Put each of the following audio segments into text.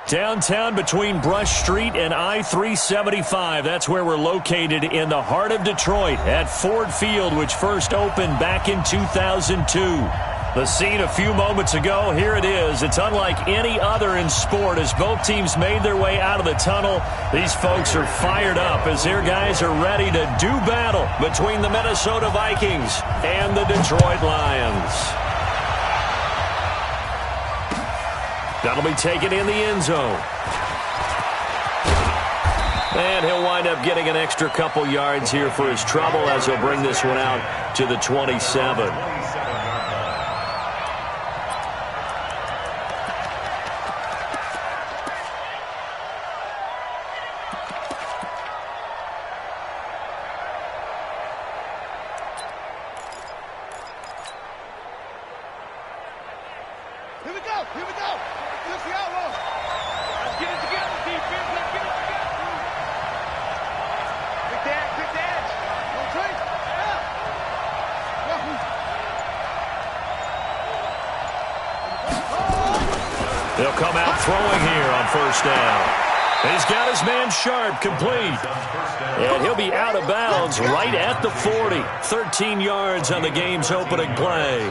Downtown between Brush Street and I-375. That's where we're located in the heart of Detroit at Ford Field, which first opened back in 2002. The scene a few moments ago, here it is. It's unlike any other in sport as both teams made their way out of the tunnel. These folks are fired up as their guys are ready to do battle between the Minnesota Vikings and the Detroit Lions. That'll be taken in the end zone. And he'll wind up getting an extra couple yards here for his trouble as he'll bring this one out to the 27. They'll come out throwing here on first down. He's got his man Sharp complete. And he'll be out of bounds right at the 40. 13 yards on the game's opening play.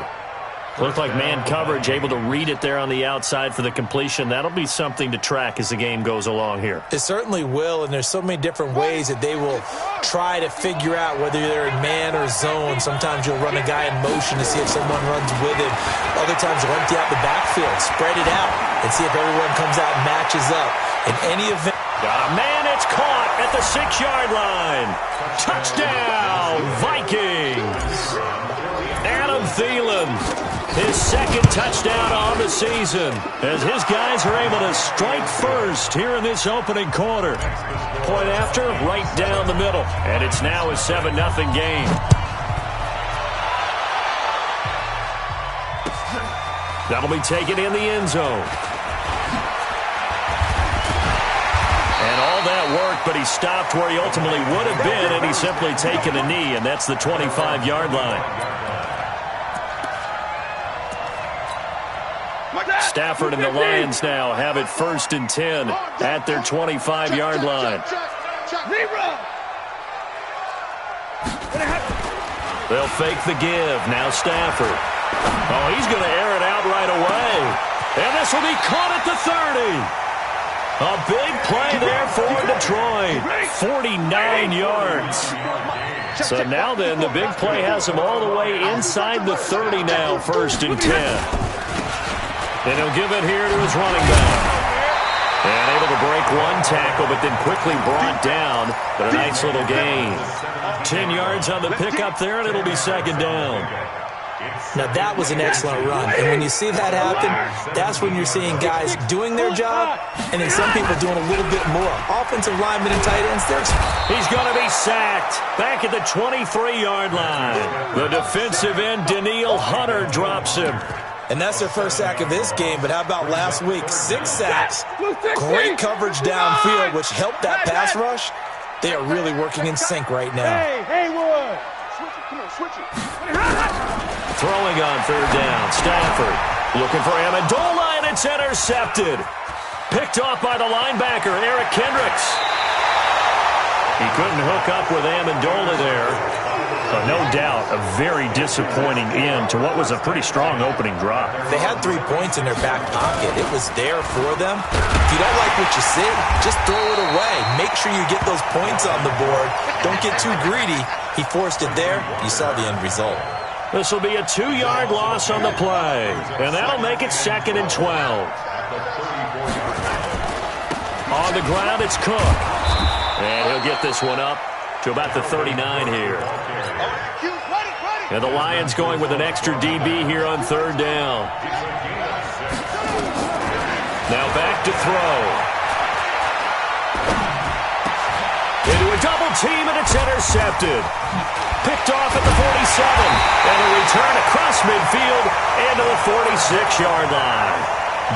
Looked like man coverage, able to read it there on the outside for the completion. That'll be something to track as the game goes along here. It certainly will, and there's so many different ways that they will try to figure out whether they're in man or zone. Sometimes you'll run a guy in motion to see if someone runs with him. Other times you'll empty out the backfield, spread it out, and see if everyone comes out and matches up. In any event... Got a man, it's caught at the 6-yard line. Touchdown, Vikings. Adam Thielen, his second touchdown on the season, as his guys are able to strike first here in this opening quarter. Point after, right down the middle, and it's now a 7-0 game. That'll be taken in the end zone. And all that work, but he stopped where he ultimately would have been, and he's simply taken a knee, and that's the 25-yard line. Stafford and the Lions now have it 1st and 10 at their 25-yard line. They'll fake the give. Now Stafford. Oh, he's going to air it out right away. And this will be caught at the 30. A big play there for Detroit. 49 yards. So now then, the big play has him all the way inside the 30 now, 1st and 10. And he'll give it here to his running back. And able to break one tackle, but then quickly brought down. But a nice little gain. 10 yards on the pickup there, and it'll be 2nd down. Now, that was an excellent run. And when you see that happen, that's when you're seeing guys doing their job, and then some people doing a little bit more. Offensive linemen and tight ends, he's going to be sacked back at the 23-yard line. The defensive end, Danielle Hunter, drops him. And that's their first sack of this game, but how about last week? 6 sacks, great coverage downfield, which helped that pass rush. They are really working in sync right now. Hey, Wood. Switch it. Throwing on 3rd down, Stafford looking for Amendola, and it's intercepted. Picked off by the linebacker, Eric Kendricks. He couldn't hook up with Amendola there. No doubt a very disappointing end to what was a pretty strong opening drive. They had 3 points in their back pocket. It was there for them. If you don't like what you see, just throw it away. Make sure you get those points on the board. Don't get too greedy. He forced it there. You saw the end result. This will be a 2-yard loss on the play, and that'll make it 2nd and 12. On the ground, it's Cook. And he'll get this one up to about the 39 here. And the Lions going with an extra DB here on 3rd down. Now back to throw. Into a double team, and it's intercepted. Picked off at the 47. And a return across midfield into the 46-yard line.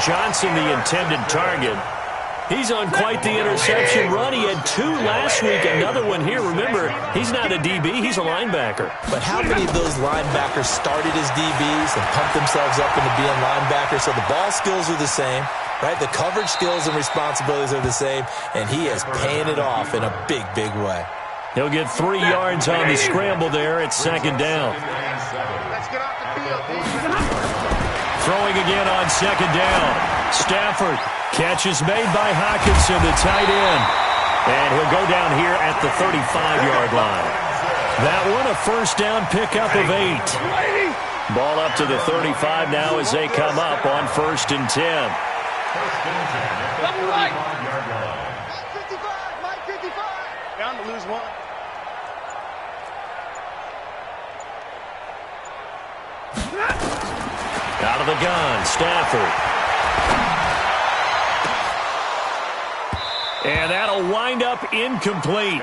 Johnson, the intended target. He's on quite the interception run. He had 2 last week, another one here. Remember, he's not a DB, he's a linebacker. But how many of those linebackers started as DBs and pumped themselves up into being linebackers? So the ball skills are the same. right? The coverage skills and responsibilities are the same, and he is paying it off in a big, big way. He'll get 3 yards on the scramble there at second down. Let's get off the field. Throwing again on second down. Stafford. Catch is made by Hockenson, the tight end. And he'll go down here at the 35-yard line. That one a first down pickup of 8. Ball up to the 35 now as they come up on 1st and 10. Double right. 55, Mike 55. Down to lose 1. Out of the gun, Stafford. And that'll wind up incomplete.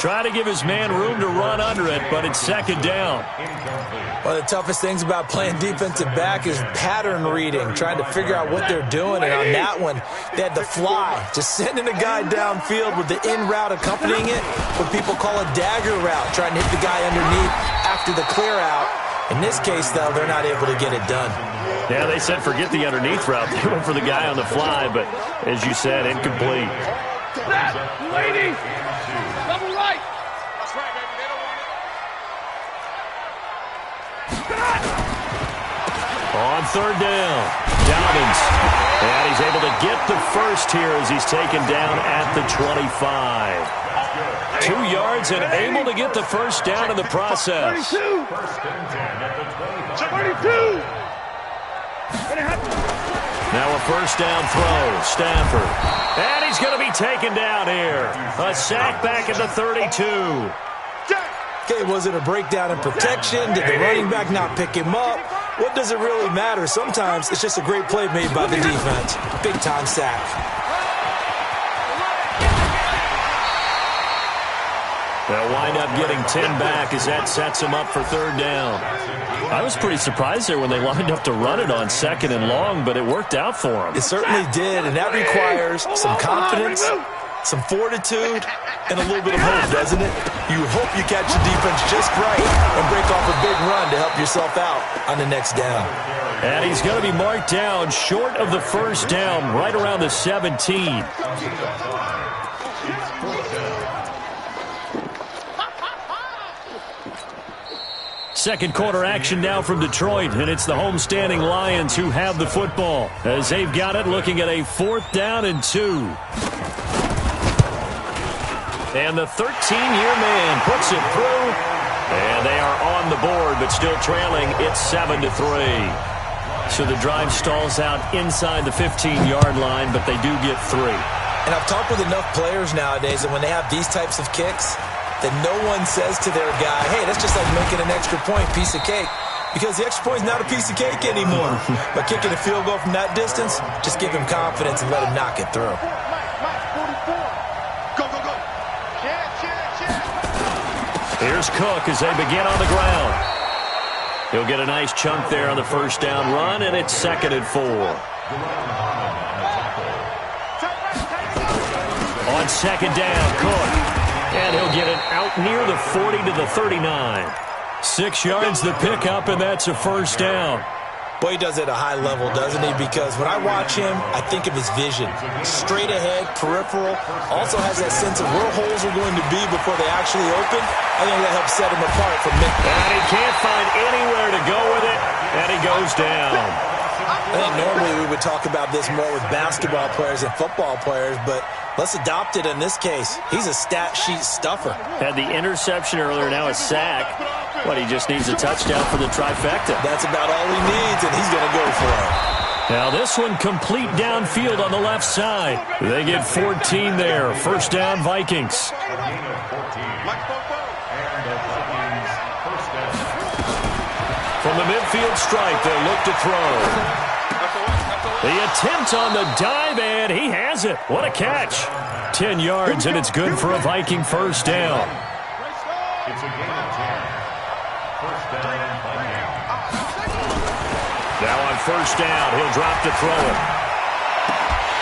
Try to give his man room to run under it, but it's second down. One of the toughest things about playing defensive back is pattern reading, trying to figure out what they're doing. And on that one, they had the fly, just sending a guy downfield with the in route accompanying it, what people call a dagger route, trying to hit the guy underneath after the clear out. In this case, though, they're not able to get it done. Yeah, they said forget the underneath route. They went for the guy on the fly, but as you said, incomplete. That lady. Double right. That's right, baby. They don't want it. On third down, Dobbins. And he's able to get the first here as he's taken down at the 25. 2 yards and able to get the first down in the process. 32. 32. Now a first down throw, Stafford. And he's going to be taken down here. A sack back at the 32. Okay, was it a breakdown in protection? Did the running back not pick him up? What does it really matter? Sometimes it's just a great play made by the defense. Big-time sack. They'll wind up getting 10 back as that sets him up for third down. I was pretty surprised there when they lined up to run it on second and long, but it worked out for them. It certainly did, and that requires some confidence, some fortitude, and a little bit of hope, doesn't it? You hope you catch the defense just right and break off a big run to help yourself out on the next down. And he's going to be marked down short of the first down, right around the 17. Second quarter action now from Detroit, and it's the homestanding Lions who have the football as they've got it looking at a 4th down and 2. And the 13-year man puts it through, and they are on the board but still trailing. It's 7-3. So the drive stalls out inside the 15-yard line, but they do get 3. And I've talked with enough players nowadays that when they have these types of kicks, that no one says to their guy, hey, that's just like making an extra point, piece of cake. Because the extra point is not a piece of cake anymore. But kicking a field goal from that distance, just give him confidence and let him knock it through. Go, go, go. Here's Cook as they begin on the ground. He'll get a nice chunk there on the first down run, and it's 2nd and 4. On second down, Cook. And he'll get it out near the 40 to the 39. 6 yards the pickup, and that's a first down. Boy, he does it at a high level, doesn't he? Because when I watch him, I think of his vision. Straight ahead, peripheral. Also has that sense of where holes are going to be before they actually open. I think that helps set him apart from Mick. And he can't find anywhere to go with it, and he goes down. I think normally we would talk about this more with basketball players and football players, but let's adopt it in this case. He's a stat sheet stuffer. Had the interception earlier, now a sack. What, he just needs a touchdown for the trifecta. That's about all he needs, and he's going to go for it. Now this one complete downfield on the left side. They get 14 there. First down, Vikings. From the midfield stripe, they'll look to throw. The attempt on the dive, and he has it. What a catch. 10 yards, and it's good for a Viking first down. Now on first down, he'll drop to throw it.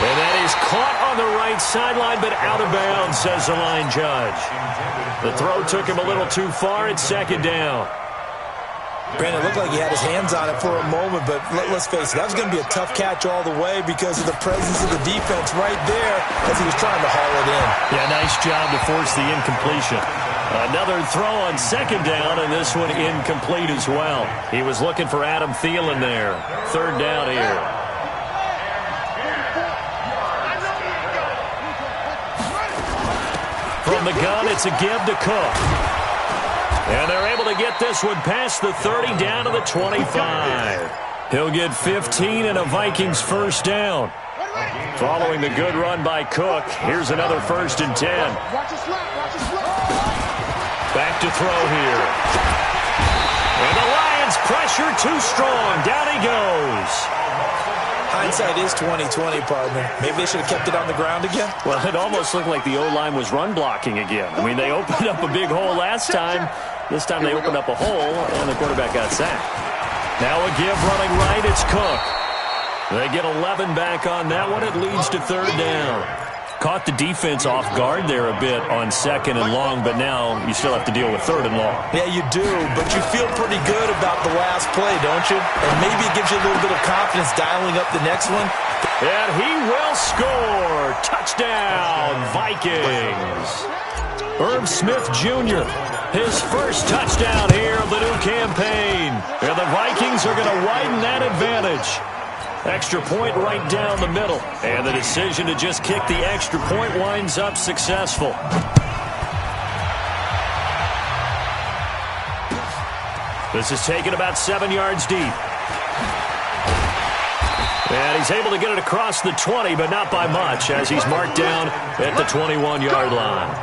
And that is caught on the right sideline, but out of bounds, says the line judge. The throw took him a little too far. It's second down. Brandon, it looked like he had his hands on it for a moment, but let's face it, that was going to be a tough catch all the way because of the presence of the defense right there as he was trying to haul it in. Yeah, nice job to force the incompletion. Another throw on second down, and this one incomplete as well. He was looking for Adam Thielen there. Third down here. From the gun, it's a give to Cook. And they're able to get this one past the 30 down to the 25. He'll get 15 and a Vikings first down. Following the good run by Cook, here's another 1st and 10. Back to throw here. And the Lions pressure too strong. Down he goes. Hindsight is 20/20, partner. Maybe they should have kept it on the ground again. Well, it almost looked like the O-line was run blocking again. I mean, they opened up a big hole last time. This time they opened up a hole, and the quarterback got sacked. Now a give running right, it's Cook. They get 11 back on that one. It leads to third down. Caught the defense off guard there a bit on second and long, but now you still have to deal with third and long. Yeah, you do, but you feel pretty good about the last play, don't you? And maybe it gives you a little bit of confidence dialing up the next one. And he will score. Touchdown, Vikings. Herb Smith Jr., his first touchdown here of the new campaign. And the Vikings are going to widen that advantage. Extra point right down the middle. And the decision to just kick the extra point winds up successful. This is taken about 7 yards deep. And he's able to get it across the 20, but not by much, as he's marked down at the 21-yard line.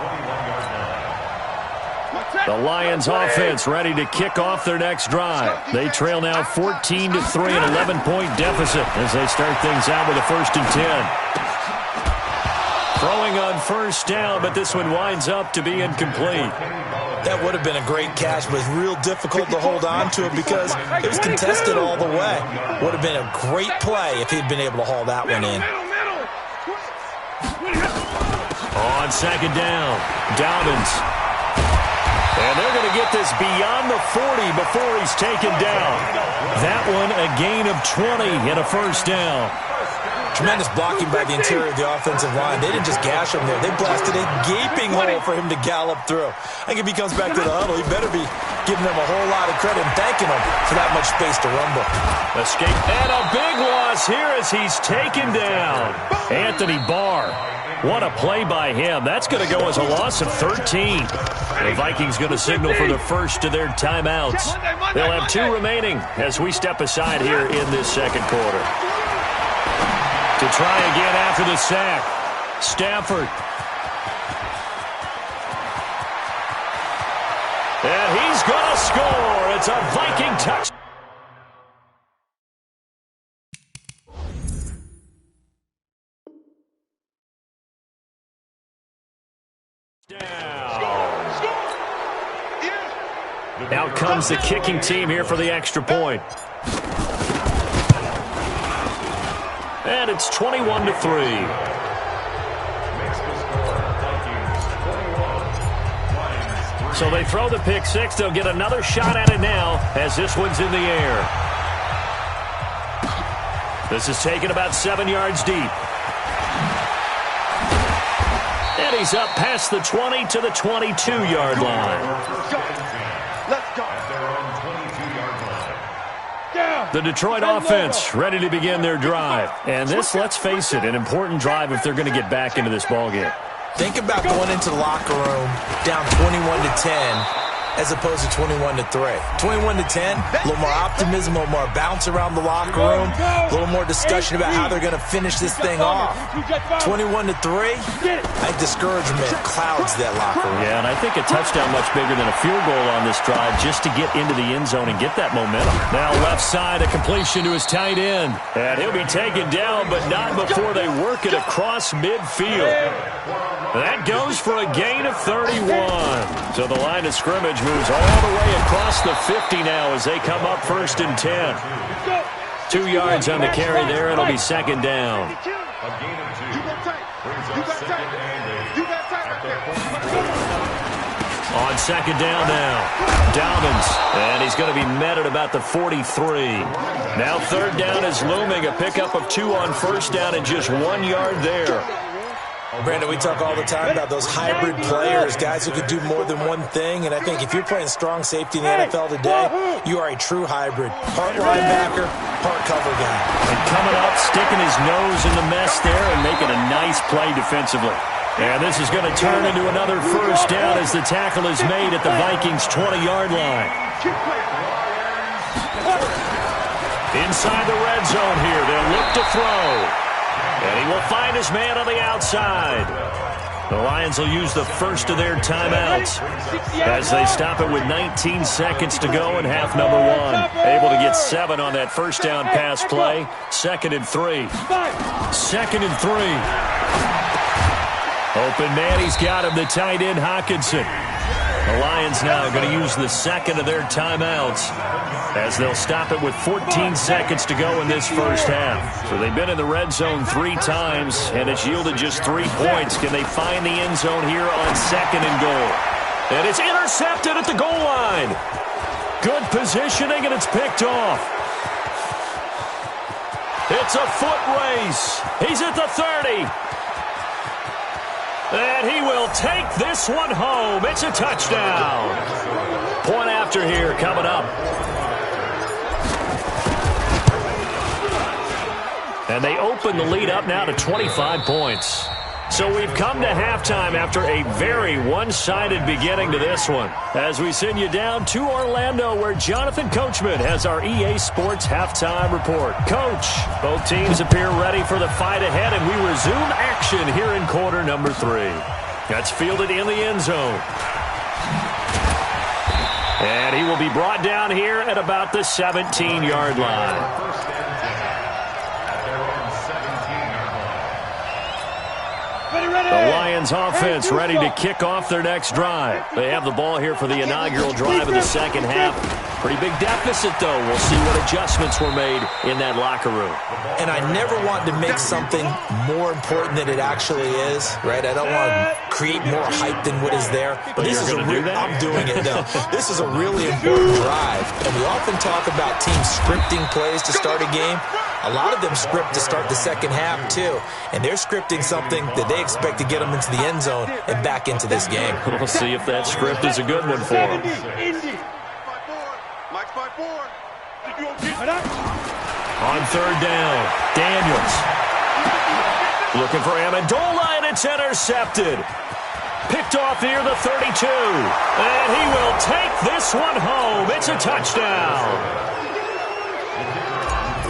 The Lions offense ready to kick off their next drive. They trail now 14-3, an 11-point deficit as they start things out with a 1st and 10. Throwing on first down, but this one winds up to be incomplete. That would have been a great catch, but it's real difficult to hold on to it because it was contested all the way. Would have been a great play if he'd been able to haul that one in. On second down, Dobbins. And they're going to get this beyond the 40 before he's taken down. That one a gain of 20 and a first down. Tremendous blocking by the interior of the offensive line. They didn't just gash him there. They blasted a gaping hole for him to gallop through. I think if he comes back to the huddle, he better be giving them a whole lot of credit and thanking them for that much space to rumble. Escape. And a big loss here as he's taken down. Anthony Barr. What a play by him. That's going to go as a loss of 13. The Vikings going to signal for the first of their timeouts. They'll have 2 remaining as we step aside here in this second quarter. To try again after the sack, Stafford. And he's going to score. It's a Viking touchdown. Out comes the kicking team here for the extra point. And it's 21-3. So they throw the pick six. They'll get another shot at it now as this one's in the air. This is taken about 7 yards deep. And he's up past the 20 to the 22-yard line. The Detroit offense ready to begin their drive. And this, let's face it, an important drive if they're going to get back into this ballgame. Think about going into the locker room down 21-10 as opposed to 21-3. 21-10, a little more optimism, a little more bounce around the locker room, a little more discussion about how they're going to finish this thing off. 21-3, I think discouragement clouds that locker room. Yeah, and I think a touchdown much bigger than a field goal on this drive just to get into the end zone and get that momentum. Now left side, a completion to his tight end. And he'll be taken down, but not before they work it across midfield. That goes for a gain of 31. So the line of scrimmage moves all the way across the 50 now as they come up 1st and 10. 2 yards on the carry there. It'll be second down. On second down now, Dobbins, and he's going to be met at about the 43. Now third down is looming, a pickup of 2 on first down and just 1 yard there. Brandon, we talk all the time about those hybrid players, guys who could do more than one thing, and I think if you're playing strong safety in the NFL today, you are a true hybrid. Part linebacker, part cover guy. And coming up, sticking his nose in the mess there and making a nice play defensively. And this is going to turn into another first down as the tackle is made at the Vikings' 20-yard line. Inside the red zone here, they'll look to throw. And he will find his man on the outside. The Lions will use the first of their timeouts as they stop it with 19 seconds to go in half number 1. Able to get 7 on that first down pass play. 2nd and 3. 2nd and 3. Open man, he's got him, the tight end Hockenson. The Lions now going to use the second of their timeouts as they'll stop it with 14 seconds to go in this first half. So they've been in the red zone 3 times, and it's yielded just 3 points. Can they find the end zone here on 2nd and goal? And it's intercepted at the goal line. Good positioning, and it's picked off. It's a foot race. He's at the 30. And he will take this one home. It's a touchdown. Point after here coming up. And they open the lead up now to 25 points. So we've come to halftime after a very one-sided beginning to this one. As we send you down to Orlando, where Jonathan Coachman has our EA Sports halftime report. Coach, both teams appear ready for the fight ahead, and we resume action here in quarter number 3. That's fielded in the end zone. And he will be brought down here at about the 17-yard line. The Lions offense ready to kick off their next drive. They have the ball here for the inaugural drive of the second half. Pretty big deficit, though. We'll see what adjustments were made in that locker room. And I never want to make something more important than it actually is, right? I don't want to create more hype than what is there. But this is I'm doing it, no. This is a really important drive. And we often talk about teams scripting plays to start a game. A lot of them script to start the second half, too. And they're scripting something that they expect to get them into the end zone and back into this game. We'll see if that script is a good one for them. On third down, Daniels. Looking for Amendola, and it's intercepted. Picked off near the 32. And he will take this one home. It's a touchdown.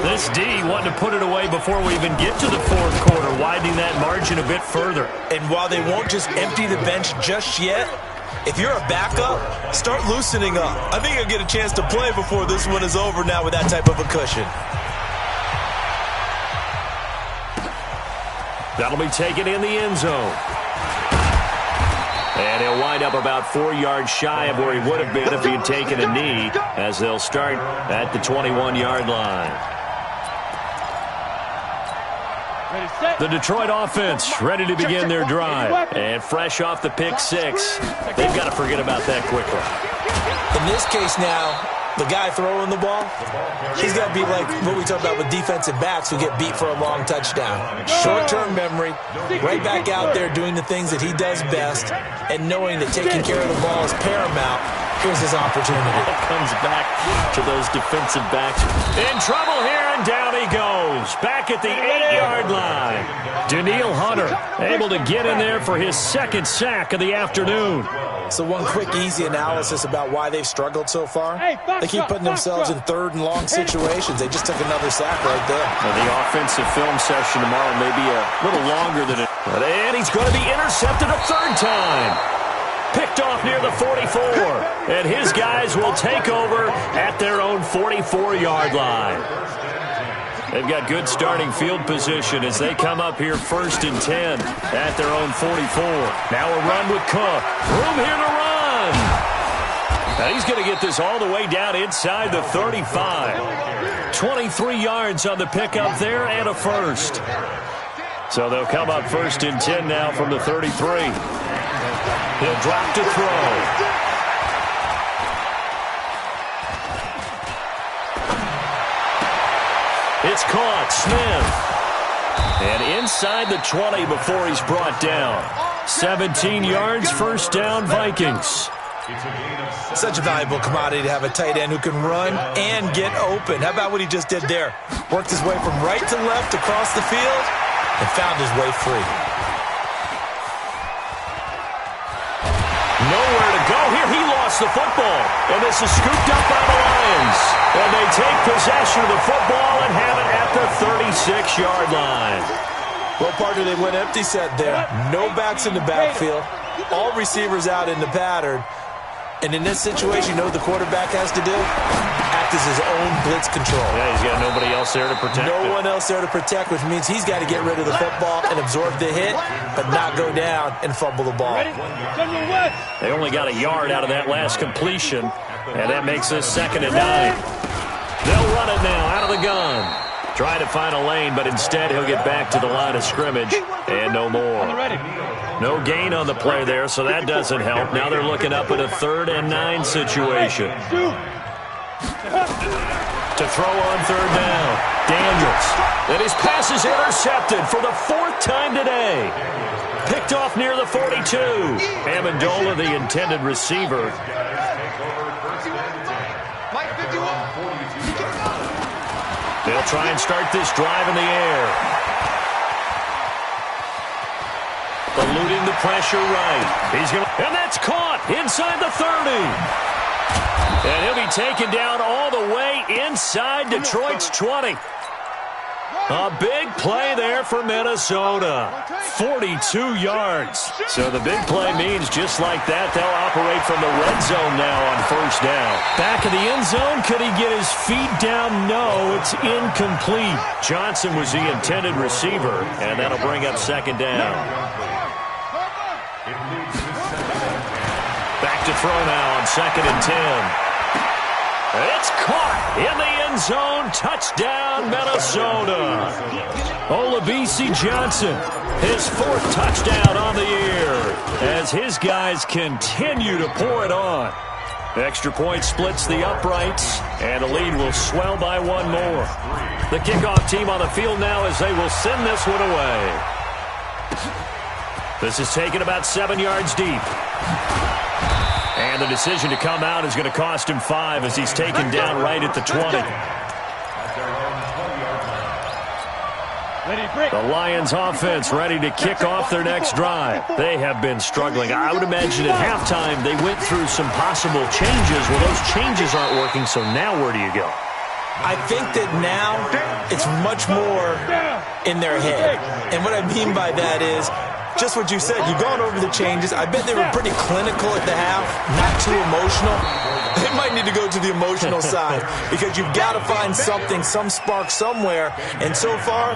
This D wanting to put it away before we even get to the fourth quarter, widening that margin a bit further. And while they won't just empty the bench just yet, if you're a backup, start loosening up. I think you'll get a chance to play before this one is over now with that type of a cushion. That'll be taken in the end zone. And he'll wind up about 4 yards shy of where he would have been if he had taken a knee, as they'll start at the 21-yard line. The Detroit offense ready to begin their drive. And fresh off the pick 6, they've got to forget about that quickly. In this case now, the guy throwing the ball, he's got to be like what we talk about with defensive backs who get beat for a long touchdown. Short-term memory, right back out there doing the things that he does best, and knowing that taking care of the ball is paramount. Here's his opportunity. It comes back to those defensive backs. In trouble here, and down he goes. Back at the 8-yard line. Danielle Hunter able to get in there for his second sack of the afternoon. So one quick, easy analysis about why they've struggled so far. They keep putting themselves in third and long situations. They just took another sack right there. And the offensive film session tomorrow may be a little longer than it. And he's going to be intercepted a third time. Picked off near the 44. And his guys will take over at their own 44-yard line. They've got good starting field position as they come up here 1st and 10 at their own 44. Now a run with Cook. Room here to run. Now he's going to get this all the way down inside the 35. 23 yards on the pickup there and a first. So they'll come up 1st and 10 now from the 33. He'll drop to throw. It's caught. Smith. And inside the 20 before he's brought down. 17 yards, first down, Vikings. Such a valuable commodity to have a tight end who can run and get open. How about what he just did there? Worked his way from right to left across the field and found his way free. Nowhere to go here. He lost the football. And this is scooped up by the Lions. And they take possession of the football and have it at the 36-yard line. Well, partner, they went empty set there. No backs in the backfield. All receivers out in the pattern. And in this situation, you know what the quarterback has to do? Act as his own blitz control. Yeah, he's got nobody else there to protect No one else there to protect, which means he's got to get rid of the football and absorb the hit, but not go down and fumble the ball. They only got a yard out of that last completion, and that makes this 2nd and 9. They'll run it now out of the gun. Try to find a lane, but instead he'll get back to the line of scrimmage, and no more. No gain on the play there, so that doesn't help. Now they're looking up at a 3rd and 9 situation. To throw on 3rd down. Daniels. And his pass is intercepted for the 4th time today. Picked off near the 42. Amendola, the intended receiver. They'll try and start this drive in the air. Eluding the pressure right. And that's caught inside the 30. And he'll be taken down all the way inside Detroit's 20. A big play there for Minnesota. 42 yards. So the big play means just like that, they'll operate from the red zone now on 1st down. Back of the end zone, could he get his feet down? No, it's incomplete. Johnson was the intended receiver, and that'll bring up 2nd down. Back to throw now on 2nd and 10. It's caught in the end zone. Touchdown, Minnesota. Olabisi Johnson, his 4th touchdown on the year as his guys continue to pour it on. Extra point splits the uprights, and the lead will swell by 1 more. The kickoff team on the field now as they will send this one away. This is taken about 7 yards deep. And the decision to come out is going to cost him 5 as he's taken down right at the 20. The Lions offense ready to kick off their next drive. They have been struggling. I would imagine at halftime they went through some possible changes. Well, those changes aren't working, so now where do you go? I think that now it's much more in their head. And what I mean by that is just what you said. You've gone over the changes. I bet they were pretty clinical at the half, not too emotional. They might need to go to the emotional side because you've got to find something, some spark somewhere. And so far,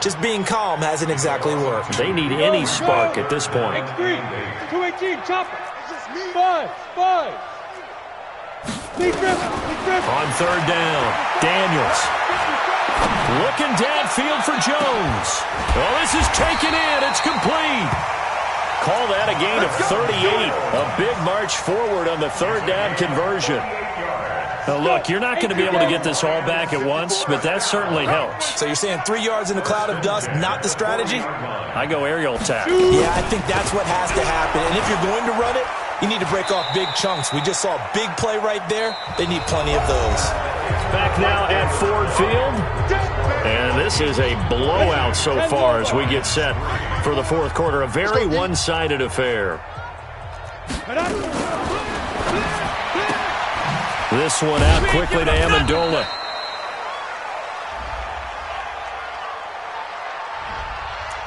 just being calm hasn't exactly worked. They need any spark at this point. 218, chopper. 5. On 3rd down, Daniels. Looking downfield for Jones. Oh, this is taken in. It's complete. Call that a gain of 38. A big march forward on the 3rd down conversion. Now, look, you're not going to be able to get this all back at once, but that certainly helps. So you're saying 3 yards in a cloud of dust, not the strategy? I go aerial attack. Yeah, I think that's what has to happen. And if you're going to run it, you need to break off big chunks. We just saw a big play right there. They need plenty of those. Back now at Ford Field. And this is a blowout so far as we get set for the 4th quarter. A very one-sided affair. This one out quickly to Amendola.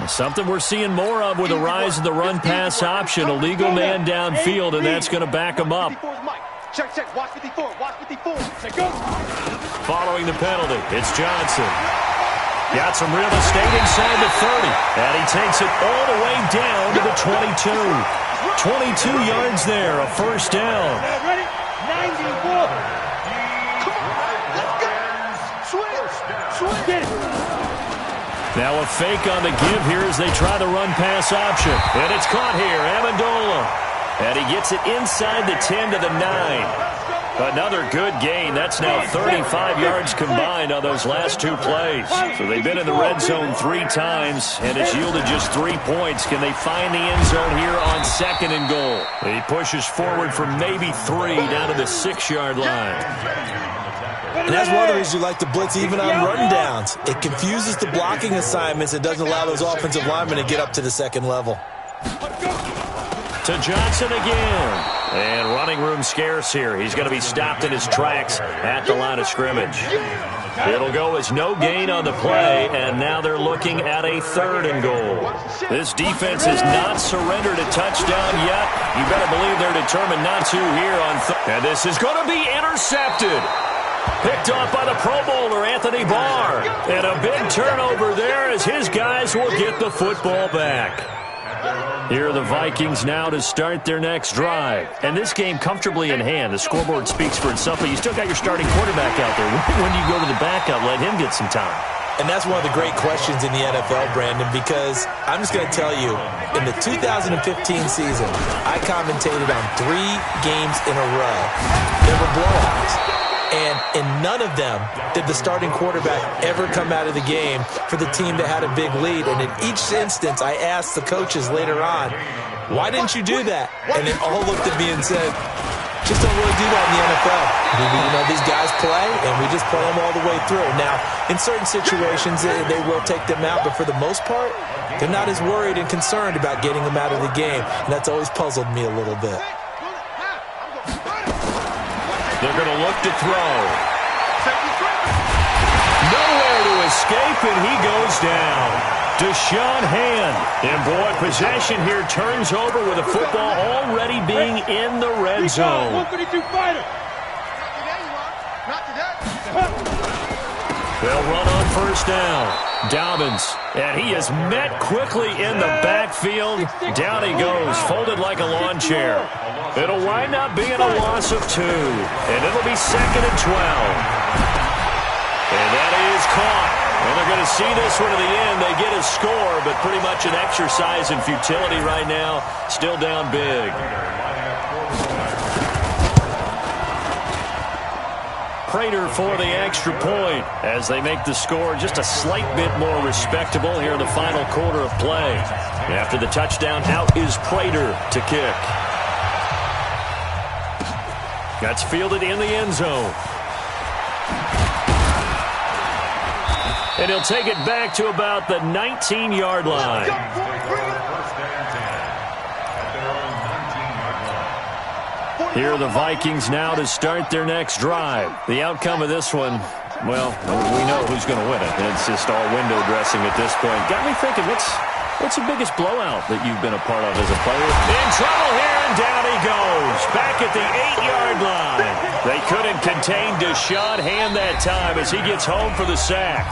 Something we're seeing more of with the rise of the run-pass option. A legal man downfield, and that's going to back him up. Check, watch 54, watch 54. Following the penalty, it's Johnson. Got some real estate inside the 30, and he takes it all the way down to the 22. 22 yards there, a 1st down. Ready? 94. Come on, let's go. Switch. Get it. Now a fake on the give here as they try the run-pass option. And it's caught here, Amendola. And he gets it inside the 10 to the 9. Another good gain. That's now 35 yards combined on those last two plays. So they've been in the red zone 3 times, and it's yielded just 3 points. Can they find the end zone here on 2nd and goal? He pushes forward for maybe 3 down to the 6-yard line. And that's one of the reasons you like to blitz even on run downs. It confuses the blocking assignments. It doesn't allow those offensive linemen to get up to the second level. To Johnson again. And running room scarce here. He's going to be stopped in his tracks at the line of scrimmage. It'll go as no gain on the play, and now they're looking at a 3rd and goal. This defense has not surrendered a touchdown yet. You better believe they're determined not to here on and this is going to be intercepted. Picked off by the Pro Bowler, Anthony Barr. And a big turnover there as his guys will get the football back. Here are the Vikings now to start their next drive. And this game comfortably in hand. The scoreboard speaks for itself, but you still got your starting quarterback out there. When you go to the backup, let him get some time. And that's one of the great questions in the NFL, Brandon, because I'm just going to tell you, in the 2015 season, I commentated on 3 games in a row. There were blowouts. And in none of them did the starting quarterback ever come out of the game for the team that had a big lead. And in each instance, I asked the coaches later on, why didn't you do that? And they all looked at me and said, just don't really do that in the NFL. You know, these guys play, and we just play them all the way through. Now, in certain situations, they will take them out, but for the most part, they're not as worried and concerned about getting them out of the game. And that's always puzzled me a little bit. They're going to look to throw. Nowhere to escape, and he goes down. Deshaun Hand. And, boy, possession here turns over with the football already being in the red zone. 152 fighter. They'll run on 1st down. Dobbins, and he is met quickly in the backfield. Down he goes, folded like a lawn chair. It'll wind up being a loss of 2, and it'll be 2nd and 12. And that is caught. And they're going to see this one to the end. They get a score, but pretty much an exercise in futility right now. Still down big. Prater for the extra point as they make the score just a slight bit more respectable here in the final quarter of play. After the touchdown, out is Prater to kick. That's fielded in the end zone. And he'll take it back to about the 19-yard line. Here are the Vikings now to start their next drive. The outcome of this one, well, we know who's going to win it. It's just all window dressing at this point. Got me thinking, what's the biggest blowout that you've been a part of as a player? In trouble here, and down he goes. Back at the 8-yard line. They couldn't contain Deshaun Hand that time as he gets home for the sack.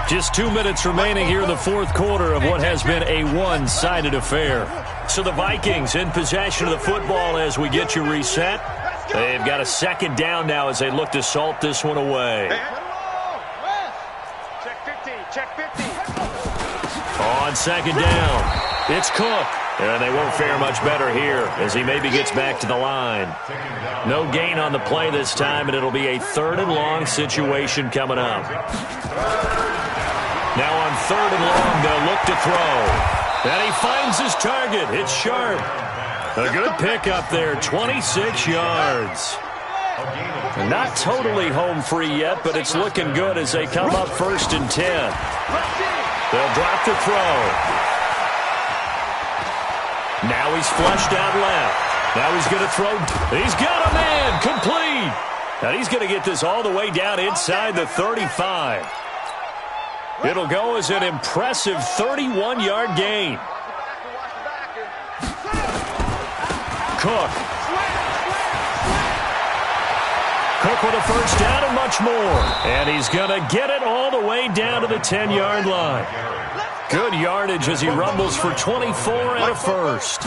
Just 2 minutes remaining here in the 4th quarter of what has been a one-sided affair. So the Vikings in possession of the football as we get you reset. They've got a 2nd down now as they look to salt this one away. Check 50. On 2nd down, it's Cook. And they won't fare much better here as he maybe gets back to the line. No gain on the play this time, and it'll be a 3rd and long situation coming up. Now on 3rd and long, they'll look to throw. And he finds his target. It's Sharp. A good pickup there, 26 yards. Not totally home free yet, but it's looking good as they come up 1st and 10. They'll drop to throw. Now he's flushed out left. Now he's going to throw. He's got a man complete. And he's going to get this all the way down inside the 35. It'll go as an impressive 31-yard gain. Cook. Cook with a 1st down and much more. And he's going to get it all the way down to the 10-yard line. Good yardage as he rumbles for 24 and a 1st.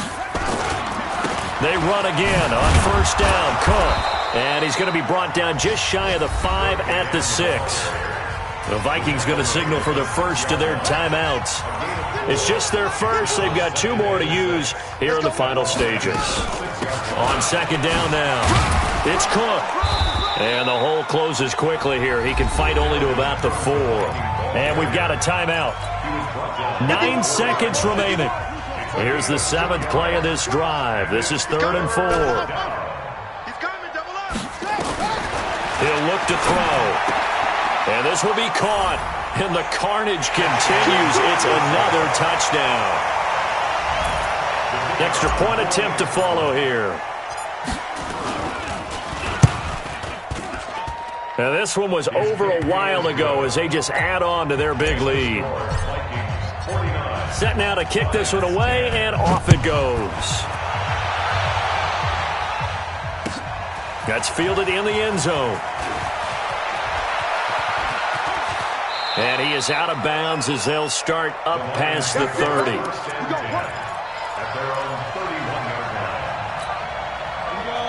They run again on 1st down. Cook. And he's going to be brought down just shy of the 5 at the 6. The Vikings going to signal for the first of their timeouts. It's just their first. They've got 2 more to use here in the final stages. On second down now, it's Cook. And the hole closes quickly here. He can fight only to about the 4. And we've got a timeout. 9 seconds remaining. Here's the 7th play of this drive. This is 3rd and 4. He'll look to throw. And this will be caught. And the carnage continues. It's another touchdown. Extra point attempt to follow here. Now this one was over a while ago as they just add on to their big lead. Set now to kick this one away, and off it goes. That's fielded in the end zone. And he is out of bounds as they'll start up past the 30.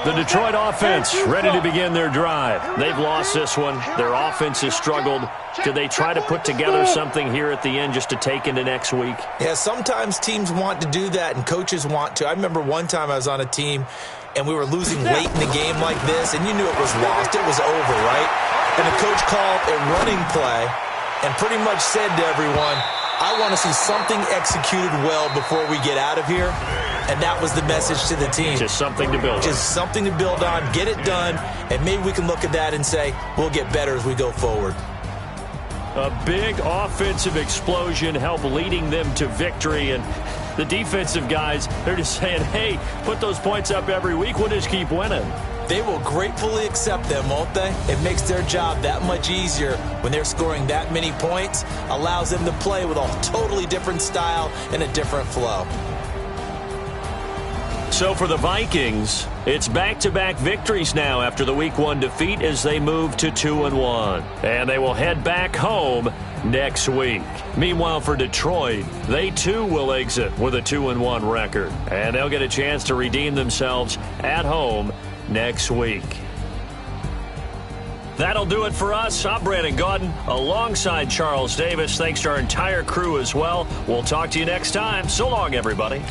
The Detroit offense ready to begin their drive. They've lost this one. Their offense has struggled. Do they try to put together something here at the end just to take into next week? Yeah, sometimes teams want to do that and coaches want to. I remember one time I was on a team and we were losing late in the game like this, and you knew it was lost. It was over, right? And the coach called a running play and pretty much said to everyone, I want to see something executed well before we get out of here. And that was the message to the team. Just something to build on. Just something to build on, get it done, and maybe we can look at that and say, we'll get better as we go forward. A big offensive explosion helped leading them to victory. And the defensive guys, they're just saying, hey, put those points up every week. We'll just keep winning. They will gratefully accept them, won't they? It makes their job that much easier when they're scoring that many points. Allows them to play with a totally different style and a different flow. So for the Vikings, it's back-to-back victories now after the Week 1 defeat as they move to 2-1. And they will head back home next week. Meanwhile, for Detroit, they too will exit with a 2-1 record. And they'll get a chance to redeem themselves at home next week. That'll do it for us. I'm Brandon Gaudin alongside Charles Davis. Thanks to our entire crew as well. We'll talk to you next time. So long, everybody.